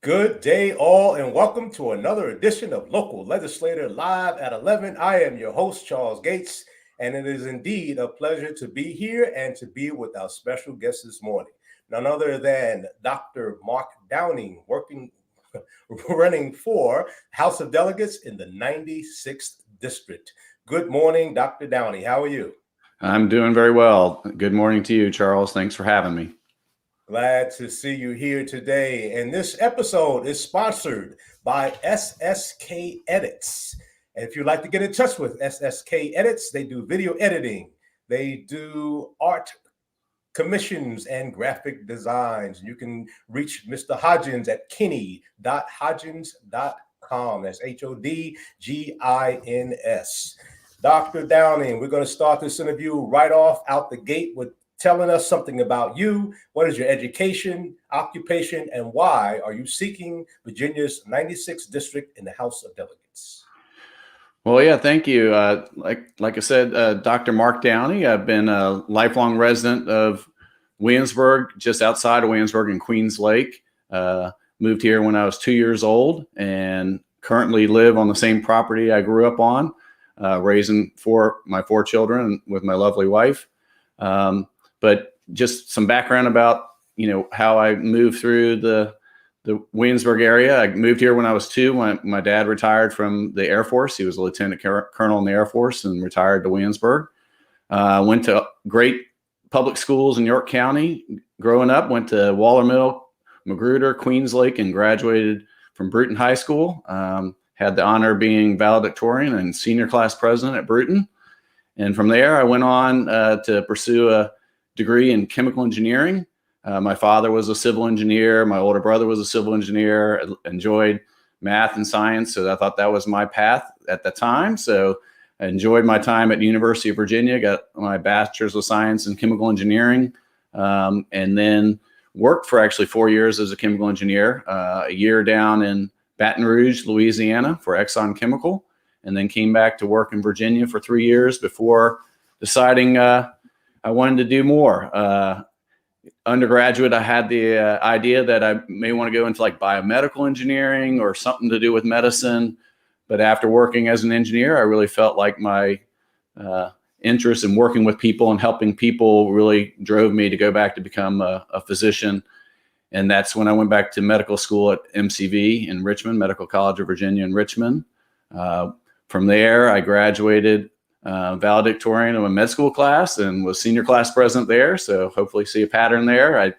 Good day, all, and welcome to another edition of Local Legislator Live at 11. I am your host, Charles Gates, and it is indeed a pleasure to be here and to be with our special guest this morning. None other than Dr. Mark Downey, running for House of Delegates in the 96th District. Good morning, Dr. Downey. How are you? I'm doing very well. Good morning to you, Charles. Thanks for having me. Glad to see you here today. And this episode is sponsored by SSK Edits. And if you'd like to get in touch with SSK Edits, they do video editing, they do art commissions and graphic designs. You can reach Mr. Hodgins at kenny.hodgins.com. That's HODGINS. Dr. Downey, we're going to start this interview right off out the gate with telling us something about you. What is your education, occupation, and why are you seeking Virginia's 96th district in the House of Delegates? Well, yeah, thank you. Like I said, Dr. Mark Downey. I've been a lifelong resident of Williamsburg, just outside of Williamsburg in Queens Lake. Moved here when I was 2 years old and currently live on the same property I grew up on, raising my four children with my lovely wife. But just some background about, how I moved through the Williamsburg area. I moved here when I was 2. My dad retired from the Air Force. He was a lieutenant colonel in the Air Force and retired to Williamsburg. Went to great public schools in York County growing up. Went to Waller Mill, Magruder, Queens Lake, and graduated from Bruton High School. Had the honor of being valedictorian and senior class president at Bruton. And from there, I went on to pursue a degree in chemical engineering. My father was a civil engineer. My older brother was a civil engineer. I enjoyed math and science, so I thought that was my path at the time. So I enjoyed my time at the University of Virginia, got my bachelor's of science in chemical engineering, and then worked for actually 4 years as a chemical engineer, a year down in Baton Rouge, Louisiana for Exxon Chemical, and then came back to work in Virginia for 3 years before deciding I wanted to do more. Undergraduate, I had the idea that I may want to go into like biomedical engineering or something to do with medicine. But after working as an engineer, I really felt like my interest in working with people and helping people really drove me to go back to become a physician. And that's when I went back to medical school at MCV in Richmond, Medical College of Virginia in Richmond. From there, I graduated valedictorian of a med school class and was senior class president there. So hopefully see a pattern there. I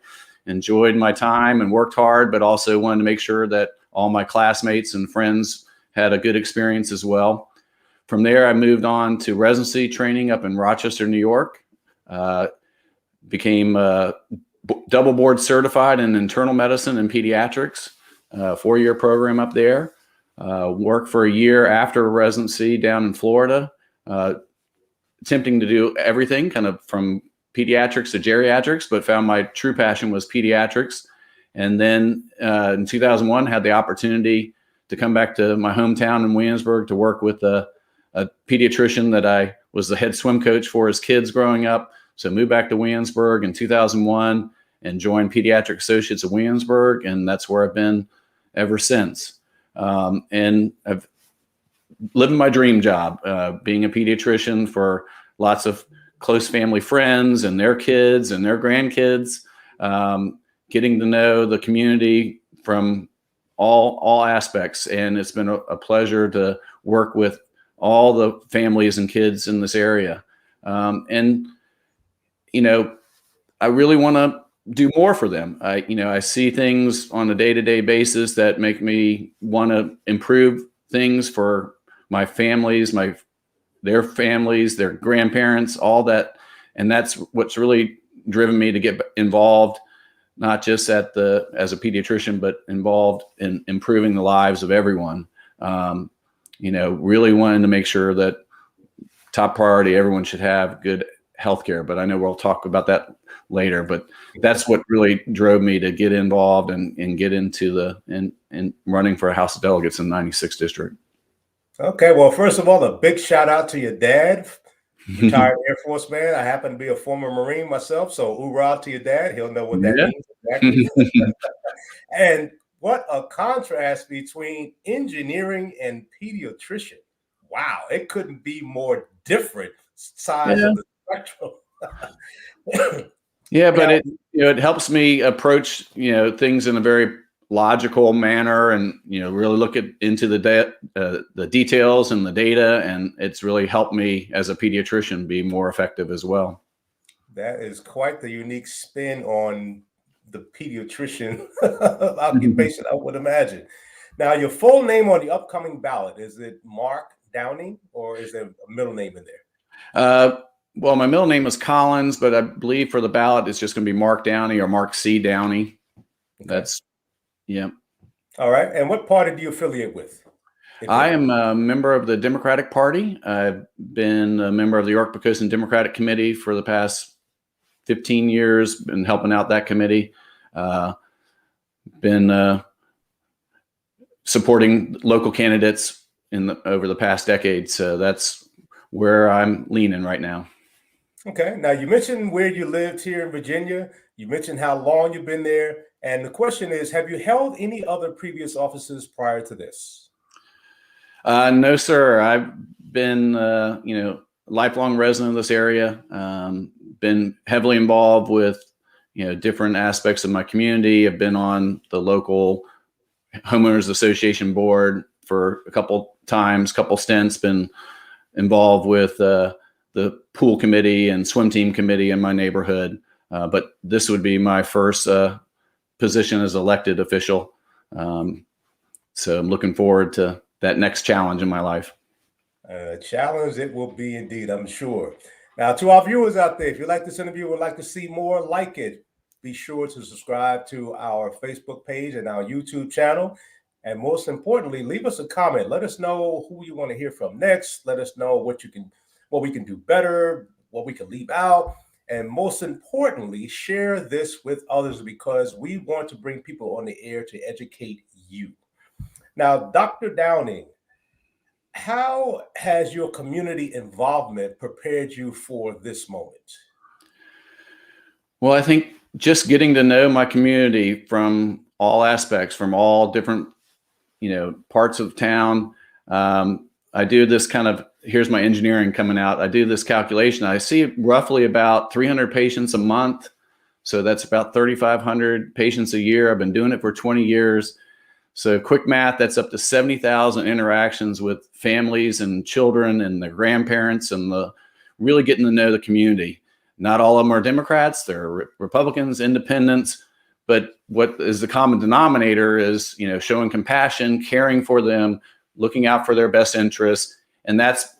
enjoyed my time and worked hard, but also wanted to make sure that all my classmates and friends had a good experience as well. From there, I moved on to residency training up in Rochester, New York. Became double board certified in internal medicine and pediatrics, 4-year program up there. Worked for a year after residency down in Florida, attempting to do everything kind of from pediatrics to geriatrics, but found my true passion was pediatrics. And then in 2001, had the opportunity to come back to my hometown in Williamsburg to work with a pediatrician that I was the head swim coach for his kids growing up. So moved back to Williamsburg in 2001 and joined Pediatric Associates of Williamsburg. And that's where I've been ever since. And I've living my dream job, being a pediatrician for lots of close family friends and their kids and their grandkids, getting to know the community from all aspects. And it's been a pleasure to work with all the families and kids in this area. I really want to do more for them. I see things on a day-to-day basis that make me want to improve things for my families, their families, their grandparents, all that. And that's what's really driven me to get involved, not just as a pediatrician, but involved in improving the lives of everyone. Really wanting to make sure that top priority, everyone should have good healthcare. But I know we'll talk about that later, but that's what really drove me to get involved and get into and running for a House of Delegates in the 96th district. Okay, well, first of all, a big shout out to your dad, retired Air Force man. I happen to be a former Marine myself, so hoorah to your dad. He'll know what that means exactly. And what a contrast between engineering and pediatrician. Wow, it couldn't be more different sides Yeah. of the spectrum. Yeah, but Now, it helps me approach things in a very logical manner, and really look into the details and the data, and it's really helped me as a pediatrician be more effective as well. that is quite the unique spin on the pediatrician occupation, I would imagine. Now, your full name on the upcoming ballot, is it Mark Downey, or is there a middle name in there? Well, my middle name is Collins, but I believe for the ballot it's just going to be Mark Downey or Mark C. Downey. Okay. That's yeah. All right. And what party do you affiliate with? I am a member of the Democratic Party. I've been a member of the York-Pocosin Democratic Committee for the past 15 years, been helping out that committee, been supporting local candidates over the past decade. So that's where I'm leaning right now. Okay. Now, you mentioned where you lived here in Virginia. You mentioned how long you've been there. And the question is, have you held any other previous offices prior to this? No, sir. I've been, lifelong resident of this area. Been heavily involved with, different aspects of my community. I've been on the local homeowners association board for a couple times, couple stints. Been involved with the pool committee and swim team committee in my neighborhood. But this would be my first position as elected official. So I'm looking forward to that next challenge in my life. Challenge it will be indeed, I'm sure. Now, to our viewers out there, if you like this interview, would like to see more like it, be sure to subscribe to our Facebook page and our YouTube channel. And most importantly, leave us a comment. Let us know who you want to hear from next. Let us know what we can do better, what we can leave out. And most importantly, share this with others, because we want to bring people on the air to educate you. Now, Dr. Downey, how has your community involvement prepared you for this moment? Well, I think just getting to know my community from all aspects, from all different, parts of town. I do this here's my engineering coming out. I do this calculation. I see roughly about 300 patients a month. So that's about 3,500 patients a year. I've been doing it for 20 years. So quick math, that's up to 70,000 interactions with families and children and their grandparents, and really getting to know the community. Not all of them are Democrats, they're Republicans, independents, but what is the common denominator is, showing compassion, caring for them, looking out for their best interests. And that's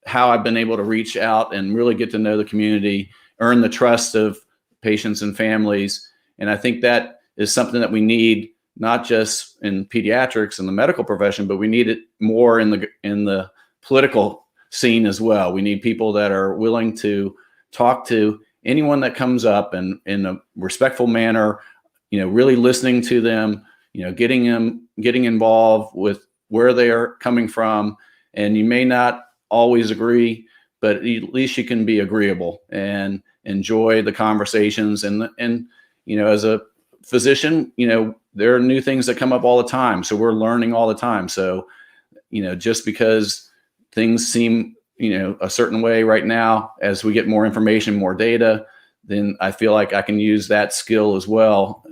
how I've been able to reach out and really get to know the community, earn the trust of patients and families. And I think that is something that we need, not just in pediatrics and the medical profession, but we need it more in the political scene as well. We need people that are willing to talk to anyone that comes up, and in a respectful manner, really listening to them, getting involved with where they are coming from. And you may not always agree, but at least you can be agreeable and enjoy the conversations. And as a physician, there are new things that come up all the time. So we're learning all the time. So, just because things seem, a certain way right now, as we get more information, more data, then I feel like I can use that skill as well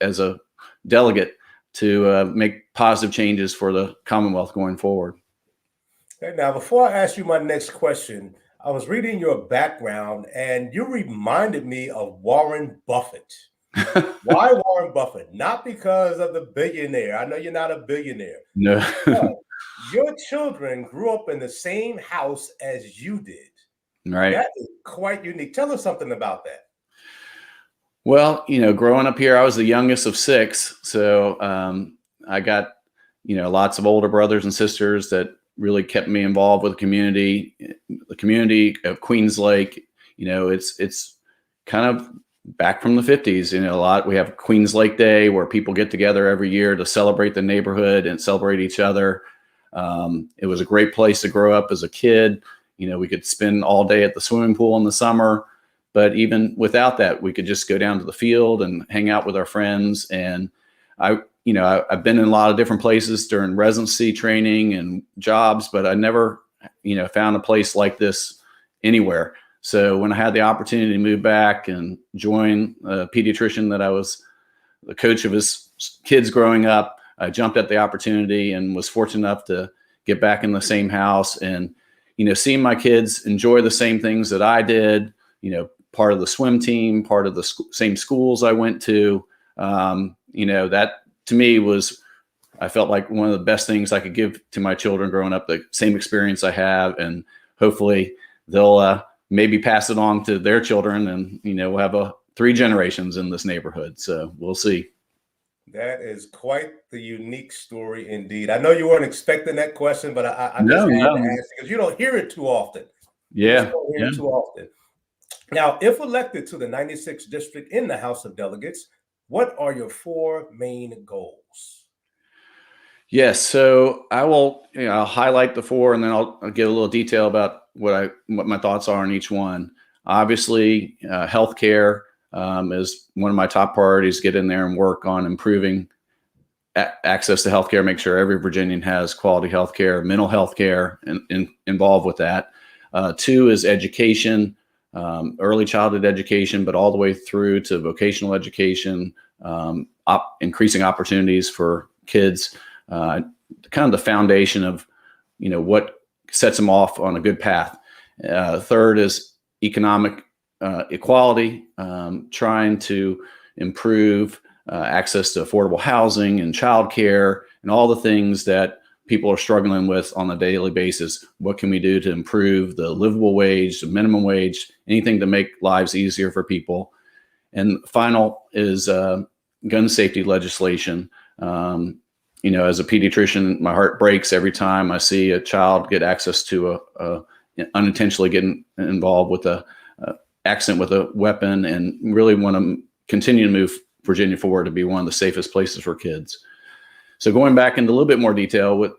as a delegate to make positive changes for the Commonwealth going forward. Okay, now, before I ask you my next question, I was reading your background and you reminded me of Warren Buffett. Why Warren Buffett? Not because of the billionaire. I know you're not a billionaire. No. But your children grew up in the same house as you did. Right. That is quite unique. Tell us something about that. Well, growing up here, I was the youngest of six. So I got, lots of older brothers and sisters that really kept me involved with the community of Queens Lake. It's kind of back from the 50s. We have Queens Lake Day, where people get together every year to celebrate the neighborhood and celebrate each other. It was a great place to grow up as a kid. We could spend all day at the swimming pool in the summer, but even without that, we could just go down to the field and hang out with our friends. And I've been in a lot of different places during residency training and jobs, but I never, found a place like this anywhere. So when I had the opportunity to move back and join a pediatrician that I was the coach of his kids growing up, I jumped at the opportunity and was fortunate enough to get back in the same house and, seeing my kids enjoy the same things that I did, part of the swim team, part of the same schools I went to, that to me I felt like one of the best things I could give to my children growing up, the same experience I have, and hopefully they'll maybe pass it on to their children, and we'll have 3 generations in this neighborhood. So we'll see. That is quite the unique story indeed. I know you weren't expecting that question, but I just No, had no. to ask because you don't hear it too often. Yeah. It too often. Now, if elected to the 96th district in the House of Delegates, what are your 4 main goals? Yes. So I will, I'll highlight the 4, and then I'll give a little detail about what my thoughts are on each one. Obviously, healthcare is one of my top priorities. Get in there and work on improving access to healthcare. Make sure every Virginian has quality healthcare, mental health care, and involved with that. 2 is education, early childhood education, but all the way through to vocational education, increasing opportunities for kids. Kind of the foundation of, what sets them off on a good path. 3rd is economic equality, trying to improve access to affordable housing and childcare and all the things that people are struggling with on a daily basis. What can we do to improve the livable wage, the minimum wage, anything to make lives easier for people? And final is gun safety legislation. As a pediatrician, my heart breaks every time I see a child get access to unintentionally getting involved with a accident with a weapon, and really want to continue to move Virginia forward to be one of the safest places for kids. So going back into a little bit more detail with,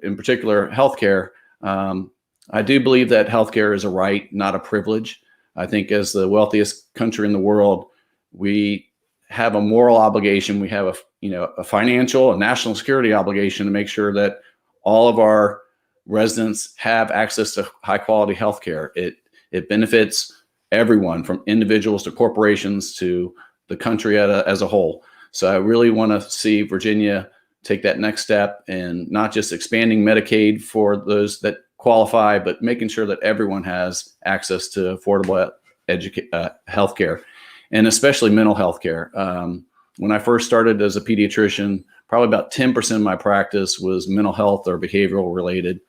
in particular, healthcare, I do believe that healthcare is a right, not a privilege. I think as the wealthiest country in the world, we have a moral obligation. We have a financial and national security obligation to make sure that all of our residents have access to high quality healthcare. It benefits everyone, from individuals to corporations to the country as a whole. So I really want to see Virginia take that next step, and not just expanding Medicaid for those that qualify, but making sure that everyone has access to affordable healthcare, and especially mental health care. When I first started as a pediatrician, probably about 10% of my practice was mental health or behavioral related.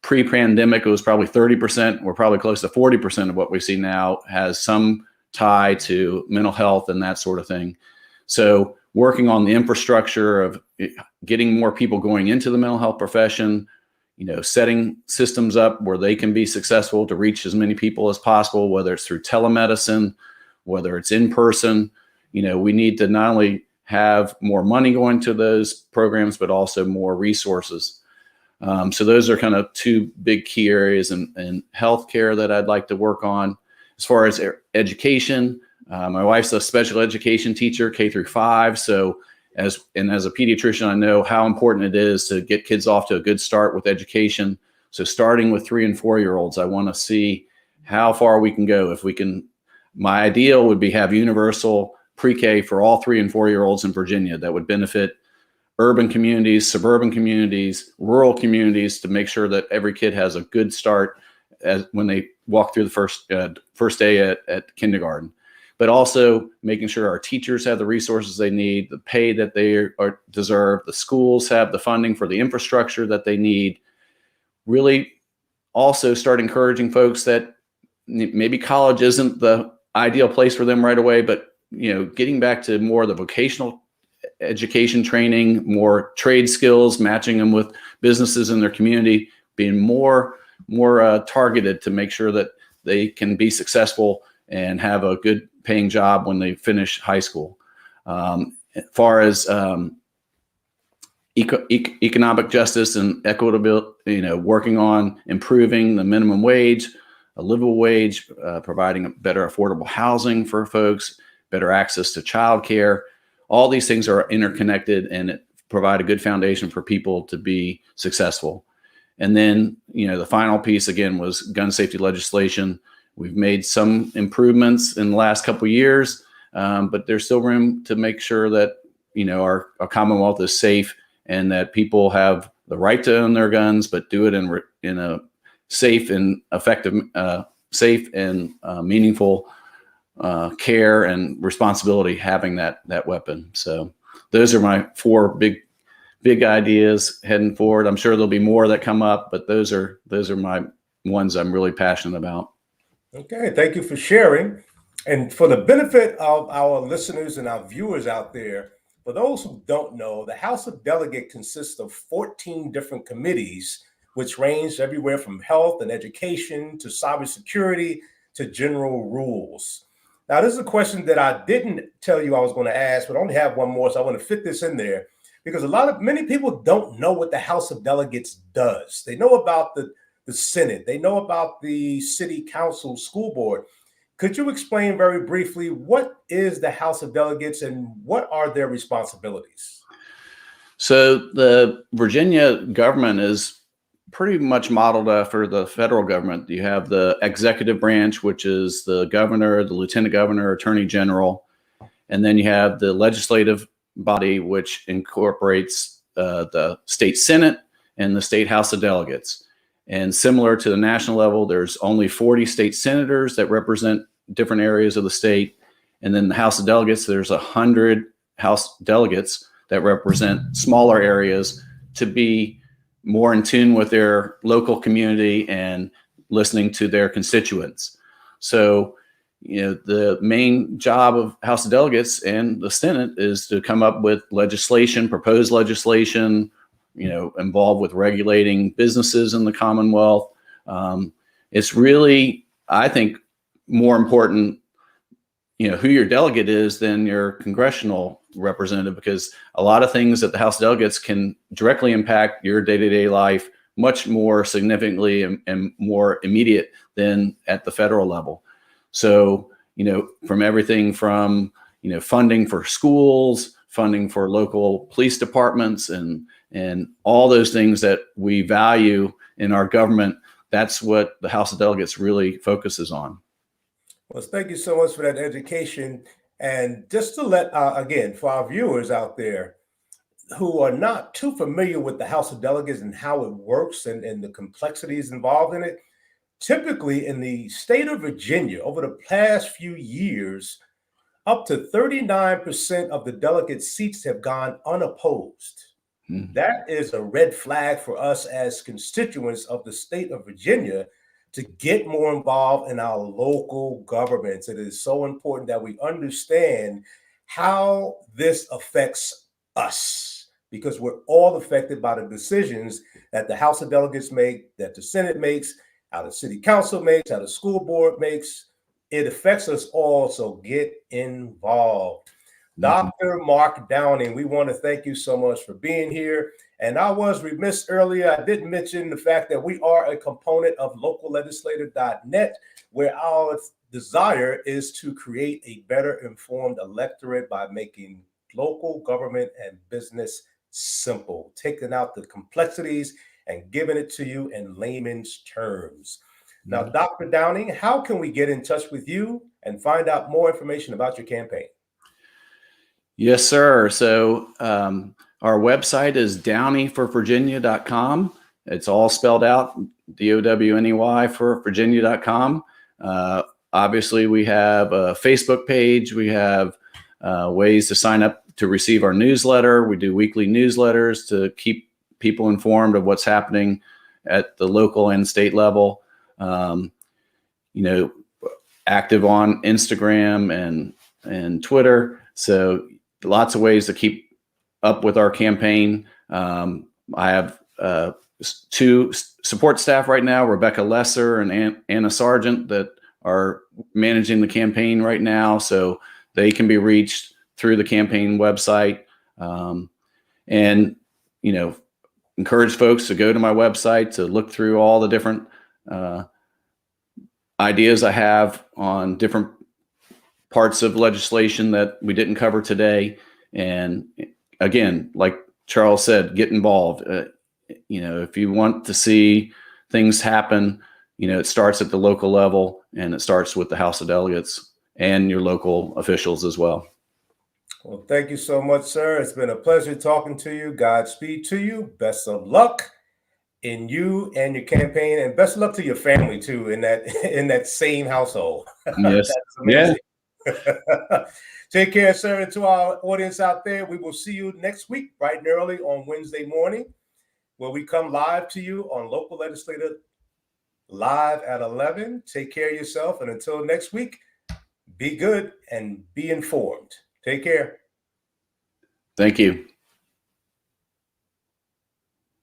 Pre-pandemic, it was probably 30%. We're probably close to 40% of what we see now has some tie to mental health and that sort of thing. So working on the infrastructure of getting more people going into the mental health profession, setting systems up where they can be successful to reach as many people as possible, whether it's through telemedicine, whether it's in person. We need to not only have more money going to those programs, but also more resources. So those are kind of 2 big key areas in healthcare that I'd like to work on. As far as education, my wife's a special education teacher, K through 5. So as a pediatrician, I know how important it is to get kids off to a good start with education. So starting with 3 and 4-year-olds, I want to see how far we can go. If we can, my ideal would be have universal pre-K for all 3 and 4-year-olds in Virginia. That would benefit urban communities, suburban communities, rural communities, to make sure that every kid has a good start when they walk through the first day at kindergarten. But also making sure our teachers have the resources they need, the pay that they deserve, the schools have the funding for the infrastructure that they need. Really also start encouraging folks that maybe college isn't the ideal place for them right away, but getting back to more of the vocational education training, more trade skills, matching them with businesses in their community, being more targeted to make sure that they can be successful and have a good paying job when they finish high school. As far as economic justice and equitable, working on improving the minimum wage, a livable wage, providing better affordable housing for folks, better access to childcare. all these things are interconnected and it provide a good foundation for people to be successful. And then, the final piece again was gun safety legislation. We've made some improvements in the last couple of years, but there's still room to make sure that, our Commonwealth is safe and that people have the right to own their guns, but do it in a safe and effective, safe and meaningful care and responsibility having that weapon. So those are my 4 big ideas heading forward. I'm sure there'll be more that come up, but those are my ones I'm really passionate about. Okay, thank you for sharing. And for the benefit of our listeners and our viewers out there, for those who don't know, the House of Delegates consists of 14 different committees, which range everywhere from health and education to cybersecurity to general rules. Now, this is a question that I didn't tell you I was going to ask, but I only have one more, so I want to fit this in there because many people don't know what the House of Delegates does. They know about the Senate, they know about the City Council, School Board. Could you explain very briefly what is the House of Delegates and what are their responsibilities? So the Virginia government is pretty much modeled after the federal government. You have the executive branch, which is the governor, the lieutenant governor, attorney general, and then you have the legislative body, which incorporates the state Senate and the state House of Delegates. And similar to the national level, there's only 40 state senators that represent different areas of the state. And then the House of Delegates, there's 100 House delegates that represent smaller areas to be more in tune with their local community and listening to their constituents. So, the main job of House of Delegates and the Senate is to come up with legislation, proposed legislation, involved with regulating businesses in the Commonwealth. It's really, I think, more important, who your delegate is than your congressional representative, because a lot of things that the House of Delegates can directly impact your day-to-day life much more significantly and more immediate than at the federal level. So, from everything from, funding for schools, funding for local police departments, and all those things that we value in our government, that's what the House of Delegates really focuses on. Well, thank you so much for that education. And just to let, again, for our viewers out there who are not too familiar with the House of Delegates and how it works and the complexities involved in it, typically in the state of Virginia, over the past few years, up to 39% of the delegate seats have gone unopposed. Mm-hmm. That is a red flag for us as constituents of the state of Virginia to get more involved in our local governments. It is so important that we understand how this affects us, because we're all affected by the decisions that the House of Delegates make, that the Senate makes, how the City Council makes, how the school board makes. It affects us all, so get involved. Mm-hmm. Dr. Mark Downey, we want to thank you so much for being here. And I was remiss earlier, I didn't mention the fact that we are a component of locallegislator.net, where our desire is to create a better informed electorate by making local government and business simple, taking out the complexities and giving it to you in layman's terms. Now, Dr. Downey, how can we get in touch with you and find out more information about your campaign? Yes, sir. So our website is downeyforvirginia.com. It's all spelled out, DOWNEY for Virginia.com. Obviously, we have a Facebook page. We have ways to sign up to receive our newsletter. We do weekly newsletters to keep people informed of what's happening at the local and state level. Active on Instagram and Twitter. So lots of ways to keep up with our campaign. I have 2 support staff right now, Rebecca Lesser and Anna Sargent, that are managing the campaign right now. So they can be reached through the campaign website. And encourage folks to go to my website to look through all the different ideas I have on different parts of legislation that we didn't cover today. And again, like Charles said, get involved. If you want to see things happen, it starts at the local level, and it starts with the House of Delegates and your local officials as well. Well, thank you so much, sir. It's been a pleasure talking to you. Godspeed to you. Best of luck in you and your campaign, and best of luck to your family too in that same household. Yes. That's amazing. Yeah. Take care, sir. And to our audience out there, we will see you next week, bright and early on Wednesday morning, where we come live to you on Local Legislator Live at 11. Take care of yourself, and until next week, be good and be informed. Take care. Thank you.